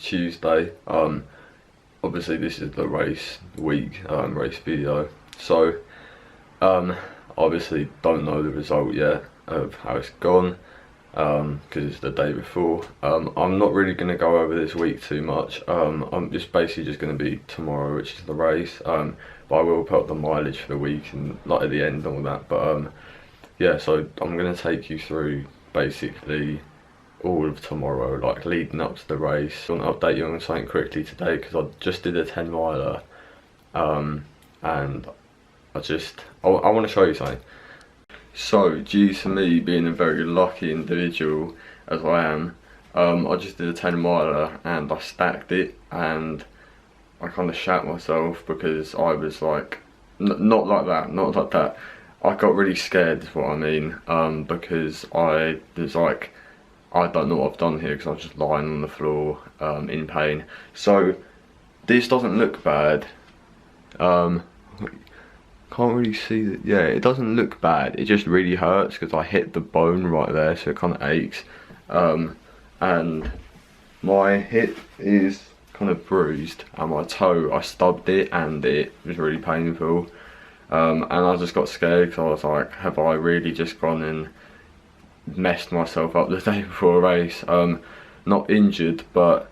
Tuesday. Obviously this is the race week, race video. So, obviously don't know the result yet of how it's gone, because it's the day before. I'm not really going to go over this week too much. I'm just basically just going to be tomorrow, which is the race. But I will put up the mileage for the week and like at the end and all that. But yeah, so I'm going to take you through basically all of tomorrow, like leading up to the race. I want to update you on something quickly today because I just did a 10 miler, and I want to show you something. So due to me being a very lucky individual as I am, I just did a 10 miler and I stacked it, and I kind of shat myself because I was like, not like that. I got really scared is what I mean, because I was like, I don't know what I've done here, because I was just lying on the floor in pain. So this doesn't look bad. Can't really see that. Yeah, it doesn't look bad. It just really hurts because I hit the bone right there, so it kind of aches. And my hip is kind of bruised, and my toe, I stubbed it and it was really painful. And I just got scared because I was like, have I really just gone and messed myself up the day before a race? Not injured, but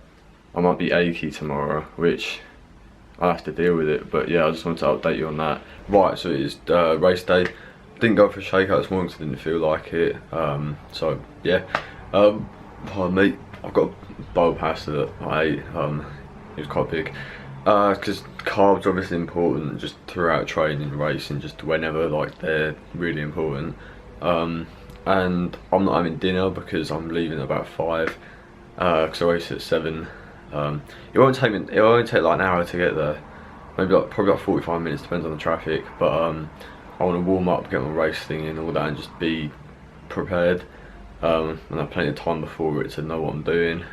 I might be achy tomorrow, which I'll have to deal with it. But yeah, I just wanted to update you on that. Right, so it is race day. Didn't go for a shakeout this morning because I didn't feel like it. So yeah, pardon me, I've got a bowl of pasta that I ate. It was quite big. Because carbs are obviously important just throughout training, racing, just whenever, like they're really important. And I'm not having dinner because I'm leaving at about 5, because I race at 7. It won't take like an hour to get there, maybe like probably like 45 minutes, depends on the traffic. But I want to warm up, get my race thing and all that, and just be prepared, and have plenty of time before it to know what I'm doing.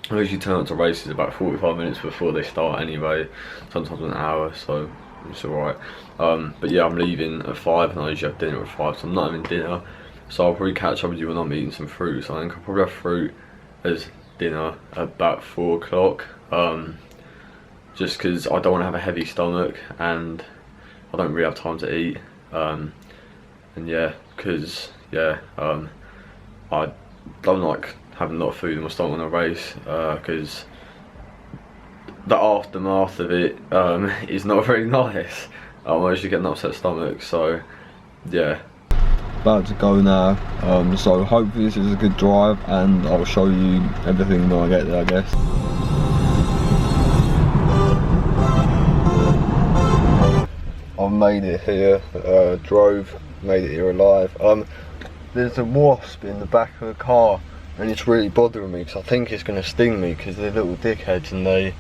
I usually turn up to races about 45 minutes before they start anyway, sometimes an hour, so it's alright. But yeah, I'm leaving at 5 and I usually have dinner at 5, so I'm not having dinner. So I'll probably catch up with you when I'm eating some fruit. So I think I'll probably have fruit as dinner about 4 o'clock, just because I don't want to have a heavy stomach and I don't really have time to eat. And yeah, because yeah, I don't like having a lot of food in my stomach on a race, because the aftermath of it is not very nice. I'm usually getting an upset stomach, so yeah. About to go now, so hopefully this is a good drive and I'll show you everything when I get there, I guess. I've made it here, made it here alive. There's a wasp in the back of the car and it's really bothering me because I think it's going to sting me, because they're little dickheads and they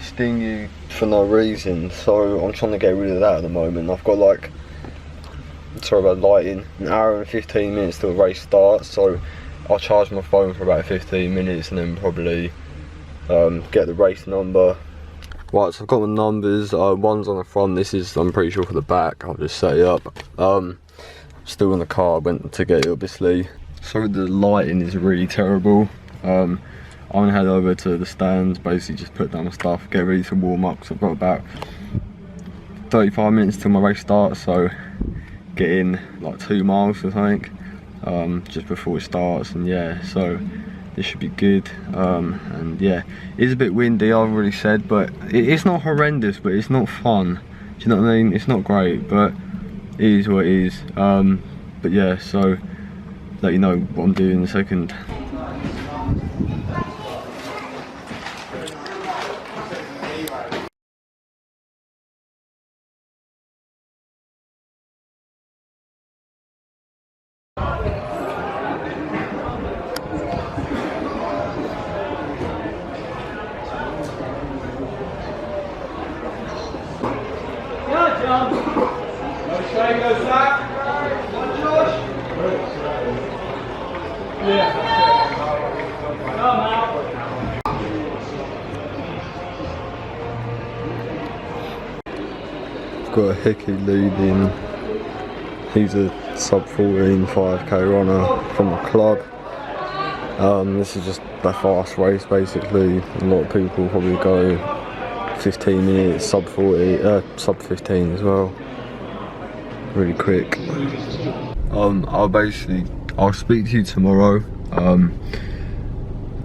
sting you for no reason. So I'm trying to get rid of that at the moment. I've got like, sorry about lighting, an hour and 15 minutes till the race starts, so I'll charge my phone for about 15 minutes and then probably get the race number. Right, so I've got the numbers. One's on the front, this is, I'm pretty sure, for the back. I'll just set it up. Still in the car, I went to get it obviously. So the lighting is really terrible. I'm gonna head over to the stands, basically just put down my stuff, get ready to warm up, because I've got about 35 minutes till my race starts, so get in like 2 miles or something, just before it starts. And yeah, so this should be good. And yeah, it's a bit windy, I've already said, but it's not horrendous, but it's not fun. Do you know what I mean? It's not great, but it is what it is. But yeah, so let you know what I'm doing in a second. Got a Hickey leading. He's a sub 14 5k runner from the club, This is just a fast race basically. A lot of people probably go 15 minutes, sub 40, sub 15 as well. Really quick. I'll speak to you tomorrow. I'm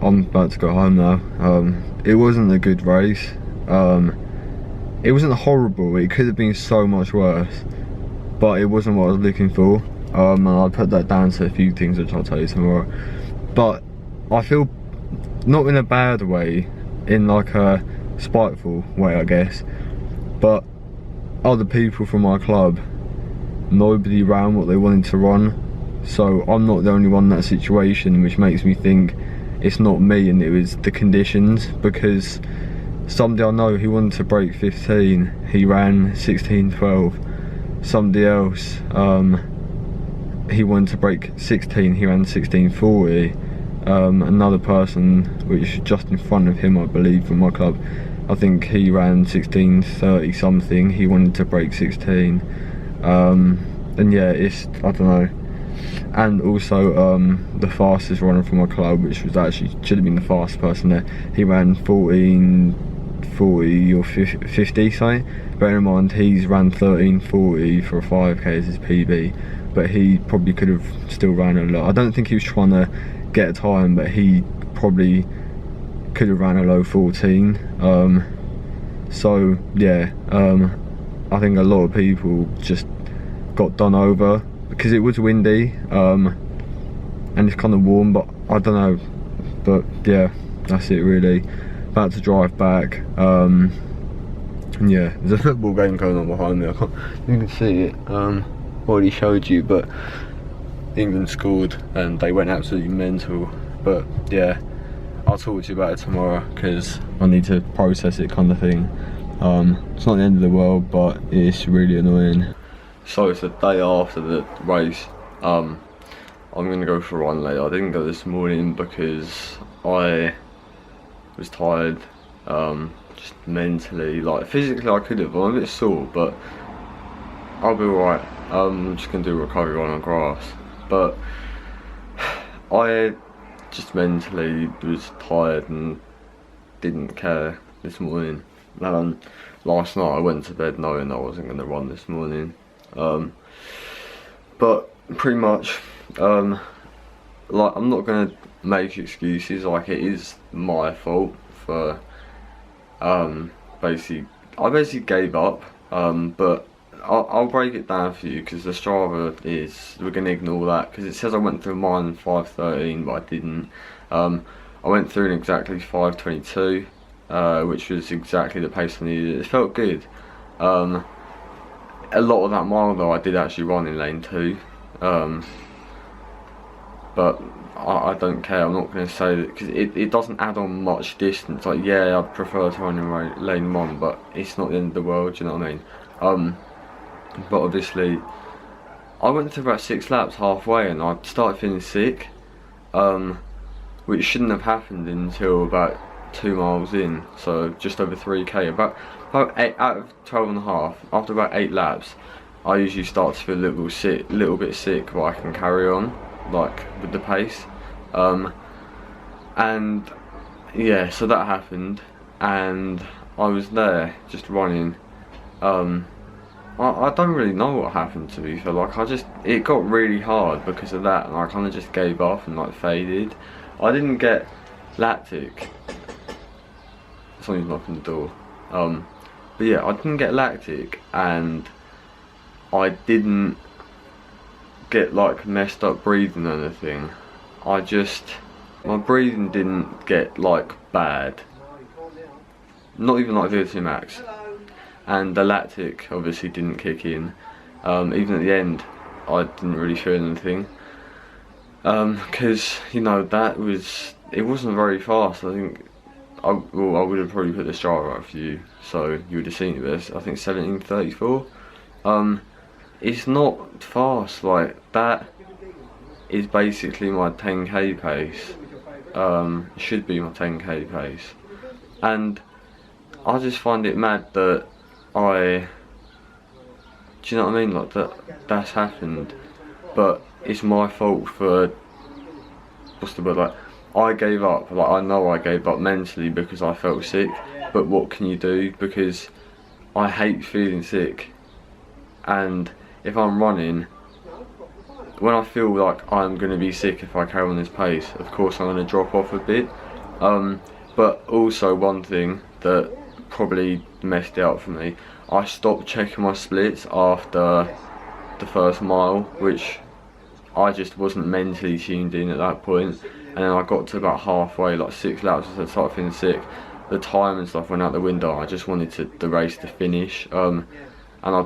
about to go home now. It wasn't a good race. It wasn't horrible. It could have been so much worse, but it wasn't what I was looking for. And I'll put that down to a few things which I'll tell you tomorrow. But I feel not in a bad way, in like a spiteful way, I guess. But other people from my club, nobody ran what they wanted to run. So I'm not the only one in that situation, which makes me think it's not me and it was the conditions, because somebody I know who wanted to break 15, he ran 16:12. Somebody else, he wanted to break 16, he ran 16:40. Another person, which just in front of him I believe from my club, I think he ran 16:30 something, he wanted to break 16. And yeah, it's, I don't know. And also the fastest runner from my club, which was actually should have been the fastest person there, he ran 14:40 or 50 something. Bear in mind he's ran 13:40 for a 5k as his PB, but he probably could have still ran a lot. I don't think he was trying to get a time, but he probably could have ran a low 14. So yeah, I think a lot of people just got done over because it was windy, and it's kind of warm, but I don't know. But yeah, that's it really. About to drive back. And yeah, there's a football game going on behind me. I can't, you can see it. Already showed you, but England scored and they went absolutely mental. But yeah, I'll talk to you about it tomorrow because I need to process it, kind of thing. It's not the end of the world, but it's really annoying. So it's the day after the race. I'm gonna go for a run later. I didn't go this morning because I was tired, just mentally. Like physically I could have, I'm a bit sore, but I'll be alright. I'm just gonna do a recovery run on grass. But I just mentally was tired and didn't care this morning. Last night I went to bed knowing I wasn't gonna run this morning. But pretty much, like, I'm not gonna make excuses. Like, it is my fault for I basically gave up. But I'll break it down for you because the Strava we're gonna ignore that because it says I went through mine in 5:13, but I didn't. I went through in exactly 5:22, which was exactly the pace I needed. It felt good. A lot of that mile though I did actually run in lane 2, but I don't care. I'm not going to say that because it doesn't add on much distance. Like, yeah, I'd prefer to run in lane 1, but it's not the end of the world, do you know what I mean? But obviously I went through about 6 laps halfway and I started feeling sick, which shouldn't have happened until about 2 miles in, so just over 3k. About 8 out of 12 and a half, after about 8 laps, I usually start to feel a little bit sick, but I can carry on, like, with the pace. And yeah, so that happened, and I was there, just running. I don't really know what happened, to be fair. Like, it got really hard because of that, and I kind of just gave up and, like, faded. I didn't get lactic. Someone's knocking the door. But yeah, I didn't get lactic, and I didn't get like messed up breathing or anything. My breathing didn't get like bad, not even like VO2 max, and the lactic obviously didn't kick in. Even at the end I didn't really feel anything, because you know it wasn't very fast. I think I would have probably put the Strava up for you, so you would have seen it. But I think 17:34. It's not fast. Like, that is basically my 10k pace. It should be my 10k pace, and I just find it mad that do you know what I mean? Like, that's happened, but it's my fault for, what's the word, like, I gave up. Like, I know I gave up mentally because I felt sick, but what can you do? Because I hate feeling sick, and if I'm running, when I feel like I'm going to be sick if I carry on this pace, of course I'm going to drop off a bit. But also one thing that probably messed it up for me, I stopped checking my splits after the first mile, which I just wasn't mentally tuned in at that point. And then I got to about halfway, like 6 laps, I started feeling sick. The time and stuff went out the window. I just wanted the race to finish. And I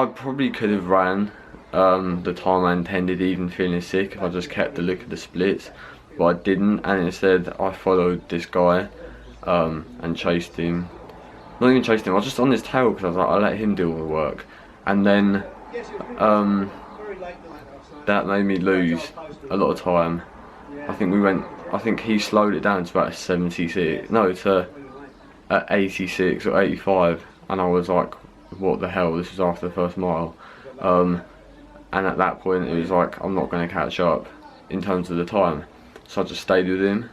probably could have ran the time I intended, even feeling sick, if I just kept a look at the splits, but I didn't, and instead I followed this guy and chased him. Not even chased him, I was just on his tail because I was like, I'll let him do all the work. And then that made me lose a lot of time. I think he slowed it down to about 76, no, to 86 or 85, and I was like, what the hell, this was after the first mile. And at that point it was like, I'm not going to catch up in terms of the time, so I just stayed with him.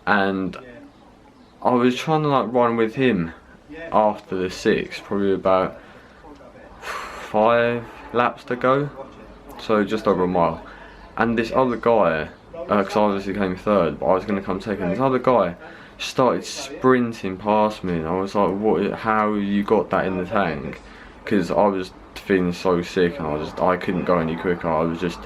And I was trying to like run with him after the 6, probably about 5 laps to go, so just over a mile. And this other guy, because I obviously came third, but I was going to come second, this other guy started sprinting past me, and I was like, what, how you got that in the tank? Because I was feeling so sick, and I couldn't go any quicker. I was just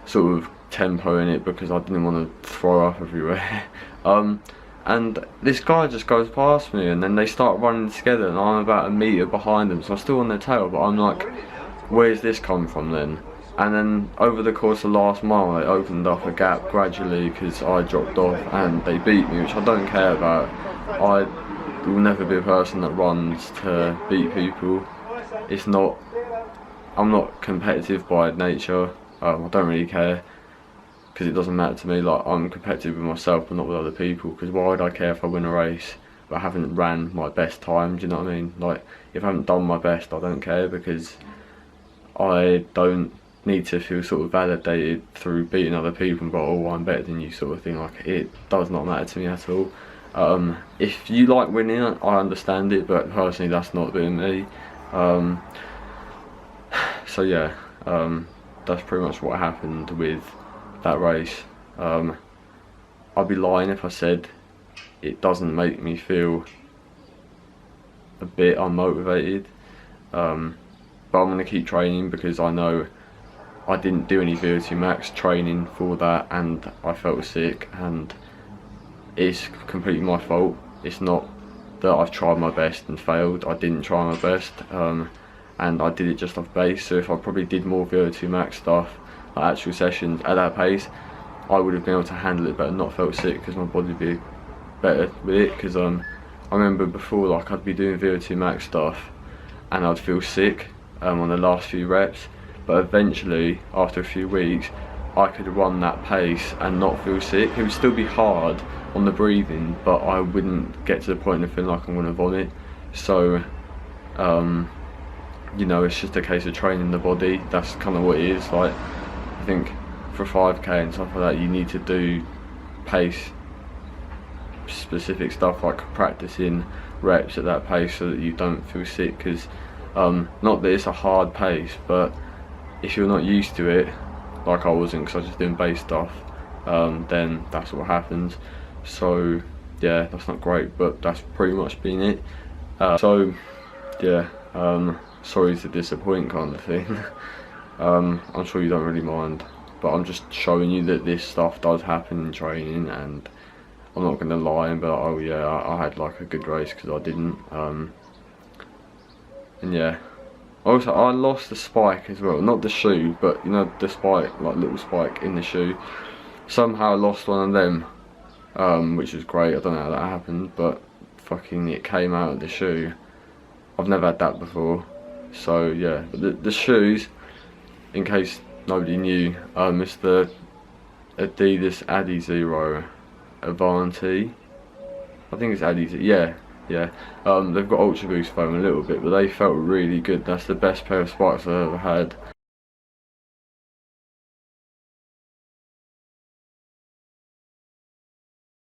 sort of tempoing it because I didn't want to throw up everywhere. And this guy just goes past me, and then they start running together, and I'm about a metre behind them, so I'm still on their tail, but I'm like, where's this come from then? And then over the course of the last mile, they opened up a gap gradually because I dropped off, and they beat me, which I don't care about. I will never be a person that runs to beat people. I'm not competitive by nature. I don't really care, because it doesn't matter to me. Like, I'm competitive with myself but not with other people, because why would I care if I win a race but I haven't ran my best time? Do you know what I mean? Like, if I haven't done my best, I don't care, because I don't need to feel sort of validated through beating other people and go, oh, I'm better than you, sort of thing. Like, it does not matter to me at all. If you like winning, I understand it, but personally that's not been me. So yeah, that's pretty much what happened with that race. I'd be lying if I said it doesn't make me feel a bit unmotivated, but I'm going to keep training, because I know I didn't do any VO2 max training for that, and I felt sick, and it's completely my fault. It's not that I've tried my best and failed. I didn't try my best, and I did it just off base. So if I probably did more VO2 max stuff, like actual sessions at that pace, I would have been able to handle it better, not felt sick, because my body would be better with it. Because I remember before, like, I'd be doing VO2 max stuff and I'd feel sick on the last few reps, but eventually after a few weeks I could run that pace and not feel sick. It would still be hard on the breathing, but I wouldn't get to the point of feeling like I'm going to vomit. So you know, it's just a case of training the body. That's kind of what it is. Like, I think for 5k and stuff like that, you need to do pace specific stuff, like practicing reps at that pace so that you don't feel sick. Because not that it's a hard pace, but if you're not used to it, like I wasn't, because I was just doing base stuff, then that's what happens. So yeah, that's not great, but that's pretty much been it. So yeah, sorry to disappoint, kind of thing. I'm sure you don't really mind, but I'm just showing you that this stuff does happen in training, and I'm not going to lie and be like, oh yeah, I had like a good race, because I didn't. And yeah, also I lost the spike as well, not the shoe, but you know, the spike, like little spike in the shoe. Somehow I lost one of them, which was great. I don't know how that happened, but fucking it came out of the shoe. I've never had that before. So yeah, but the shoes, in case nobody knew, it's the Adidas Adizero Avanti. I think it's Adizero, yeah. They've got Ultra Boost foam a little bit, but they felt really good. That's the best pair of spikes I've ever had.